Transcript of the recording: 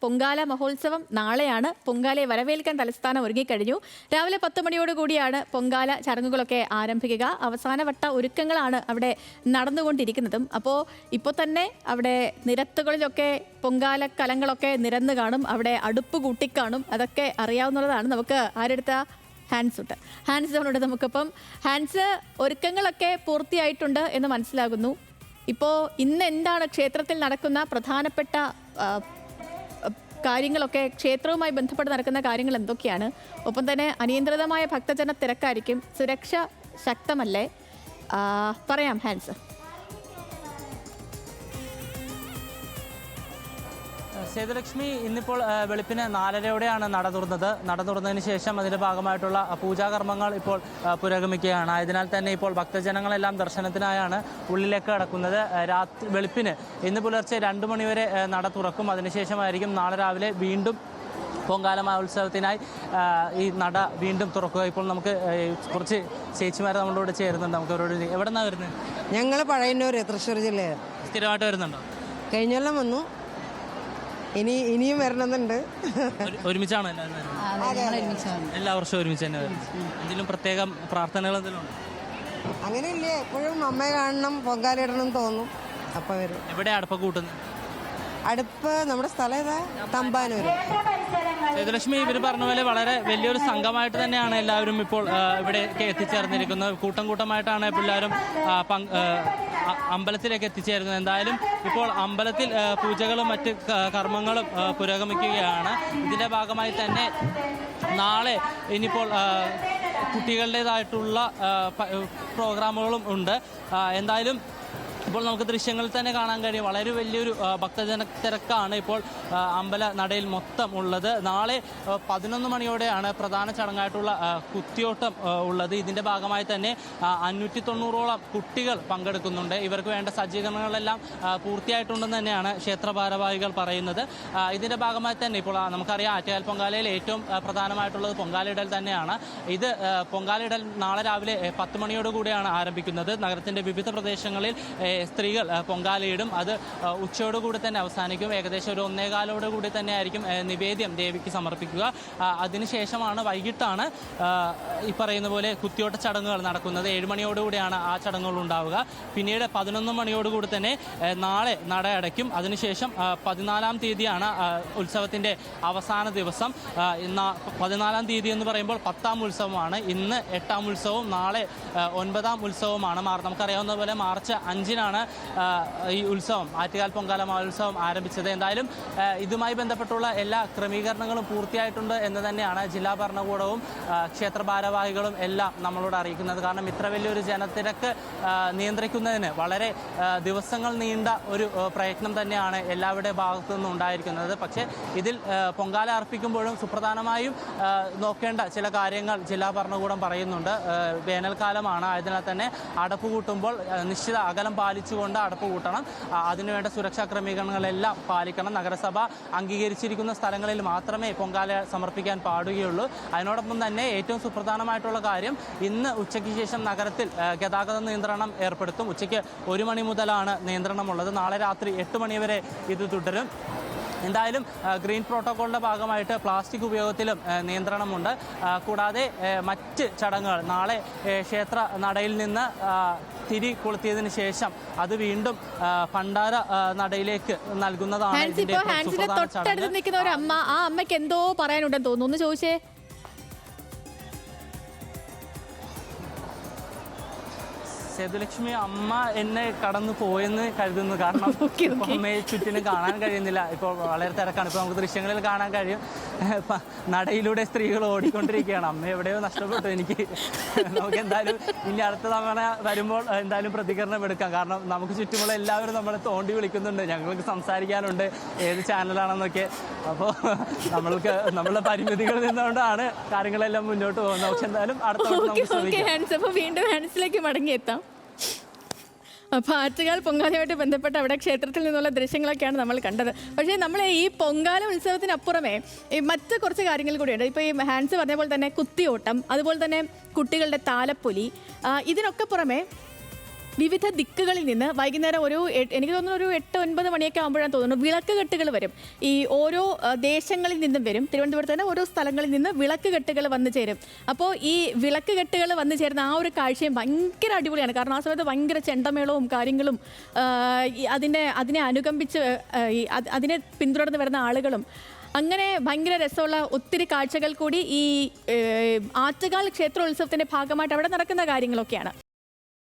പൊങ്കാല മഹോത്സവം നാളെയാണ്. പൊങ്കാലയെ വരവേൽക്കാൻ തലസ്ഥാനം ഒരുങ്ങിക്കഴിഞ്ഞു. രാവിലെ 10 മണിയോടുകൂടിയാണ് പൊങ്കാല ചടങ്ങുകളൊക്കെ ആരംഭിക്കുക. അവസാനവട്ട ഒരുക്കങ്ങളാണ് അവിടെ നടന്നുകൊണ്ടിരിക്കുന്നതും. ഇപ്പോൾ തന്നെ അവിടെ നിരത്തുകളിലൊക്കെ പൊങ്കാല കലങ്ങളൊക്കെ നിരന്ന് കാണും. അവിടെ അടുപ്പ് കൂട്ടിക്കാണും. അതൊക്കെ അറിയാവുന്നതാണ്. നമുക്ക് ആരെടുത്ത ഹാൻസ് ഉണ്ട് നമുക്കിപ്പം. ഹാൻസ്, ഒരുക്കങ്ങളൊക്കെ പൂർത്തിയായിട്ടുണ്ട് എന്ന് മനസ്സിലാകുന്നു. ഇപ്പോൾ ഇന്ന് എന്താണ് ക്ഷേത്രത്തിൽ നടക്കുന്ന പ്രധാനപ്പെട്ട കാര്യങ്ങളൊക്കെ, ക്ഷേത്രവുമായി ബന്ധപ്പെട്ട് നടക്കുന്ന കാര്യങ്ങൾ എന്തൊക്കെയാണ്? ഒപ്പം തന്നെ അനിയന്ത്രിതമായ ഭക്തജന തിരക്കായിരിക്കും. സുരക്ഷ ശക്തമല്ലേ? പറയാം ഹാൻസ്. സേതുലക്ഷ്മി, ഇന്നിപ്പോൾ വെളുപ്പിന് 4:30യോടെയാണ് നട തുറന്നതിന് ശേഷം അതിൻ്റെ ഭാഗമായിട്ടുള്ള പൂജാകർമ്മങ്ങൾ ഇപ്പോൾ പുരോഗമിക്കുകയാണ്. ആയതിനാൽ തന്നെ ഇപ്പോൾ ഭക്തജനങ്ങളെല്ലാം ദർശനത്തിനായാണ് ഉള്ളിലേക്ക് കടക്കുന്നത്. വെളുപ്പിന് ഇന്ന് പുലർച്ചെ 2 മണിവരെ നട തുറക്കും. അതിനുശേഷമായിരിക്കും നാളെ രാവിലെ വീണ്ടും പൊങ്കാല മഹോത്സവത്തിനായി ഈ നട വീണ്ടും തുറക്കുക. ഇപ്പോൾ നമുക്ക് കുറച്ച് ചേച്ചിമാർ നമ്മളോട് ചേരുന്നുണ്ട്. നമുക്ക് അവരോട് എവിടെ നിന്നാണ് വരുന്നത്? ഞങ്ങൾ പഴയന്നൂർ, തൃശ്ശൂർ ജില്ലയിൽ. സ്ഥിരമായിട്ട് വരുന്നുണ്ടോ? കഴിഞ്ഞെല്ലാം വന്നു, ഇനിയും വരണമെന്നുണ്ട്. ഒരുമിച്ചാണ് എല്ലാ വർഷവും ഒരുമിച്ച് തന്നെ വരുന്നത്? എന്തെങ്കിലും പ്രത്യേകം പ്രാർത്ഥനകൾ എന്തെങ്കിലും ഉണ്ടോ? അങ്ങനെയില്ലേ, എപ്പോഴും അമ്മയെ കാണണം, പൊങ്കാലിടണം തോന്നും. അപ്പം വരും. എവിടെയാണ് അടുപ്പൊക്കെ കൂട്ടുന്നത്? അടുപ്പ് നമ്മുടെ സ്ഥലം ഏതാ? തമ്പാനൂർ. സേതുലക്ഷ്മി, ഇവർ പറഞ്ഞ പോലെ വളരെ വലിയൊരു സംഘമായിട്ട് തന്നെയാണ് എല്ലാവരും ഇപ്പോൾ ഇവിടേക്ക് എത്തിച്ചേർന്നിരിക്കുന്നത്. കൂട്ടമായിട്ടാണ് എല്ലാവരും അമ്പലത്തിലേക്ക് എത്തിച്ചേരുന്നത്. എന്തായാലും ഇപ്പോൾ അമ്പലത്തിൽ പൂജകളും മറ്റ് കർമ്മങ്ങളും പുരോഗമിക്കുകയാണ്. ഇതിൻ്റെ ഭാഗമായി തന്നെ നാളെ ഇനിയിപ്പോൾ കുട്ടികളുടേതായിട്ടുള്ള പ്രോഗ്രാമുകളും ഉണ്ട്. എന്തായാലും ഇപ്പോൾ നമുക്ക് ദൃശ്യങ്ങളിൽ തന്നെ കാണാൻ കഴിയും വളരെ വലിയൊരു ഭക്തജന തിരക്കാണ് ഇപ്പോൾ അമ്പല നടയിൽ മൊത്തം ഉള്ളത്. നാളെ 11 മണിയോടെയാണ് പ്രധാന ചടങ്ങായിട്ടുള്ള കുത്തിയോട്ടം ഉള്ളത്. ഇതിൻ്റെ ഭാഗമായി തന്നെ 590ഓളം കുട്ടികൾ പങ്കെടുക്കുന്നുണ്ട്. ഇവർക്ക് വേണ്ട സജ്ജീകരണങ്ങളെല്ലാം പൂർത്തിയായിട്ടുണ്ടെന്ന് തന്നെയാണ് ക്ഷേത്ര ഭാരവാഹികൾ പറയുന്നത്. ഇതിൻ്റെ ഭാഗമായി തന്നെ ഇപ്പോൾ നമുക്കറിയാം, ആറ്റുകാൽ പൊങ്കാലയിൽ ഏറ്റവും പ്രധാനമായിട്ടുള്ളത് പൊങ്കാലയിടൽ തന്നെയാണ്. ഇത് പൊങ്കാലയിടൽ നാളെ രാവിലെ 10 മണിയോടുകൂടിയാണ് ആരംഭിക്കുന്നത്. നഗരത്തിൻ്റെ വിവിധ പ്രദേശങ്ങളിൽ സ്ത്രീകൾ പൊങ്കാലയിടും. അത് ഉച്ചയോടുകൂടി തന്നെ അവസാനിക്കും. ഏകദേശം ഒരു 1:15 തന്നെ ആയിരിക്കും നിവേദ്യം ദേവിക്ക് സമർപ്പിക്കുക. അതിനുശേഷമാണ് വൈകിട്ടാണ് ഈ പറയുന്ന പോലെ കുത്തിയോട്ട ചടങ്ങുകൾ നടക്കുന്നത്. 7 മണിയോടുകൂടിയാണ് ആ ചടങ്ങുകൾ ഉണ്ടാവുക. പിന്നീട് 11 മണിയോടുകൂടി തന്നെ നാളെ നട അടയ്ക്കും. അതിനുശേഷം 14-ാം തീയതിയാണ് ഉത്സവത്തിൻ്റെ അവസാന ദിവസം. 14-ാം തീയതി എന്ന് പറയുമ്പോൾ 10ാം ഉത്സവമാണ്. ഇന്ന് 8ാം ഉത്സവവും നാളെ 9ാം ഉത്സവമാണ്. നമുക്കറിയാവുന്ന പോലെ മാർച്ച് 5-നാണ് ഈ ഉത്സവം, ആറ്റുകാൽ പൊങ്കാല മഹോത്സവം ആരംഭിച്ചത്. എന്തായാലും ഇതുമായി ബന്ധപ്പെട്ടുള്ള എല്ലാ ക്രമീകരണങ്ങളും പൂർത്തിയായിട്ടുണ്ട് എന്ന് തന്നെയാണ് ജില്ലാ ഭരണകൂടവും ക്ഷേത്ര ഭാരവാഹികളും എല്ലാം നമ്മളോട് അറിയിക്കുന്നത്. കാരണം ഇത്ര വലിയൊരു ജനത്തിരക്ക് നിയന്ത്രിക്കുന്നതിന് വളരെ ദിവസങ്ങൾ നീണ്ട ഒരു പ്രയത്നം തന്നെയാണ് എല്ലാവരുടെ ഭാഗത്തു നിന്നും ഉണ്ടായിരിക്കുന്നത്. പക്ഷേ ഇതിൽ പൊങ്കാല അർപ്പിക്കുമ്പോഴും സുപ്രധാനമായും നോക്കേണ്ട ചില കാര്യങ്ങൾ ജില്ലാ ഭരണകൂടം പറയുന്നുണ്ട്. വേനൽക്കാലമാണ്, ആയതിനാൽ തന്നെ അടപ്പ് കൂട്ടുമ്പോൾ നിശ്ചിത അകലം പാലിച്ചുകൊണ്ട് അടപ്പ് കൂട്ടണം. അതിനുവേണ്ട സുരക്ഷാ ക്രമീകരണങ്ങളെല്ലാം പാലിക്കണം. നഗരസഭ അംഗീകരിച്ചിരിക്കുന്ന സ്ഥലങ്ങളിൽ മാത്രമേ പൊങ്കാല സമർപ്പിക്കാൻ പാടുകയുള്ളൂ. അതിനോടൊപ്പം തന്നെ ഏറ്റവും സുപ്രധാനമായിട്ടുള്ള കാര്യം, ഇന്ന് ഉച്ചയ്ക്ക് ശേഷം നഗരത്തിൽ ഗതാഗത നിയന്ത്രണം ഏർപ്പെടുത്തും. ഉച്ചയ്ക്ക് 1 മണി മുതലാണ് നിയന്ത്രണമുള്ളത്. നാളെ രാത്രി 8 മണി വരെ ഇത് തുടരും. എന്തായാലും ഗ്രീൻ പ്രോട്ടോക്കോളിൻ്റെ ഭാഗമായിട്ട് പ്ലാസ്റ്റിക് ഉപയോഗത്തിലും നിയന്ത്രണമുണ്ട്. കൂടാതെ മറ്റ് ചടങ്ങുകൾ നാളെ ക്ഷേത്ര നടയിൽ നിന്ന് തിരി കൊളുത്തിയതിനു ശേഷം അത് വീണ്ടും ഭണ്ഡാര നടയിലേക്ക് നൽകുന്നതാണ്. തൊട്ടടുത്ത് നിൽക്കുന്ന ഒരു അമ്മ, ആ അമ്മയ്ക്ക് എന്തോ പറയാനുണ്ടെന്ന് തോന്നുന്നു, ഒന്ന് ചോദിച്ചേ. സേതുലക്ഷ്മി, അമ്മ എന്നെ കടന്നു പോയെന്ന് കരുതുന്നു. കാരണം അമ്മയെ ചുറ്റിനും കാണാൻ കഴിയുന്നില്ല. ഇപ്പോൾ വളരെ തിരക്കാണ്. ഇപ്പോൾ നമുക്ക് ദൃശ്യങ്ങളിൽ കാണാൻ കഴിയും, നടയിലൂടെ സ്ത്രീകൾ ഓടിക്കൊണ്ടിരിക്കുകയാണ്. അമ്മ എവിടെയോ നഷ്ടപ്പെട്ടു എനിക്ക്. നമുക്ക് എന്തായാലും ഇനി അടുത്ത തവണ വരുമ്പോൾ എന്തായാലും പ്രതികരണം എടുക്കാം. കാരണം നമുക്ക് ചുറ്റുമുള്ള എല്ലാവരും നമ്മളെ തോണ്ടി വിളിക്കുന്നുണ്ട്, ഞങ്ങൾക്ക് സംസാരിക്കാനുണ്ട്, ഏത് ചാനലാണെന്നൊക്കെ. അപ്പോൾ നമ്മളുടെ പരിമിതികളിൽ നിന്നുകൊണ്ടാണ് കാര്യങ്ങളെല്ലാം മുന്നോട്ട് പോകുന്നത്. പക്ഷെ എന്തായാലും അടുത്ത വീണ്ടും ഹാൻസിലേക്ക് മടങ്ങിയെത്താം. അപ്പോൾ ആറ്റുകാൽ പൊങ്കാലയുമായിട്ട് ബന്ധപ്പെട്ട് അവിടെ ക്ഷേത്രത്തിൽ നിന്നുള്ള ദൃശ്യങ്ങളൊക്കെയാണ് നമ്മൾ കണ്ടത്. പക്ഷേ നമ്മൾ ഈ പൊങ്കാല ഉത്സവത്തിനപ്പുറമേ ഈ മറ്റ് കുറച്ച് കാര്യങ്ങൾ കൂടിയുണ്ട്. ഇപ്പോൾ ഈ ഹാൻസ് പറഞ്ഞ പോലെ തന്നെ കുത്തിയോട്ടം, അതുപോലെ തന്നെ കുട്ടികളുടെ താലപ്പൊലി, ഇതിനൊക്കെ പുറമെ വിവിധ ദിക്കുകളിൽ നിന്ന് വൈകുന്നേരം എനിക്ക് തോന്നുന്നു ഒരു 8-9 മണിയൊക്കെ ആകുമ്പോഴാണ് തോന്നുന്നു വിളക്ക് കെട്ടുകൾ വരും. ഈ ഓരോ ദേശങ്ങളിൽ നിന്നും വരും. തിരുവനന്തപുരത്ത് തന്നെ ഓരോ സ്ഥലങ്ങളിൽ നിന്ന് വിളക്ക് കെട്ടുകൾ വന്നു ചേരും. അപ്പോൾ ഈ വിളക്ക് കെട്ടുകൾ വന്നു ചേരുന്ന ആ ഒരു കാഴ്ചയും ഭയങ്കര അടിപൊളിയാണ്. കാരണം ആ സമയത്ത് ഭയങ്കര ചെണ്ടമേളവും കാര്യങ്ങളും അതിനെ അനുകമ്പിച്ച് അതിനെ പിന്തുടർന്ന് വരുന്ന ആളുകളും അങ്ങനെ ഭയങ്കര രസമുള്ള ഒത്തിരി കാഴ്ചകൾ കൂടി ഈ ആറ്റുകാൽ ക്ഷേത്രോത്സവത്തിന്റെ ഭാഗമായിട്ട് അവിടെ നടക്കുന്ന കാര്യങ്ങളൊക്കെയാണ്.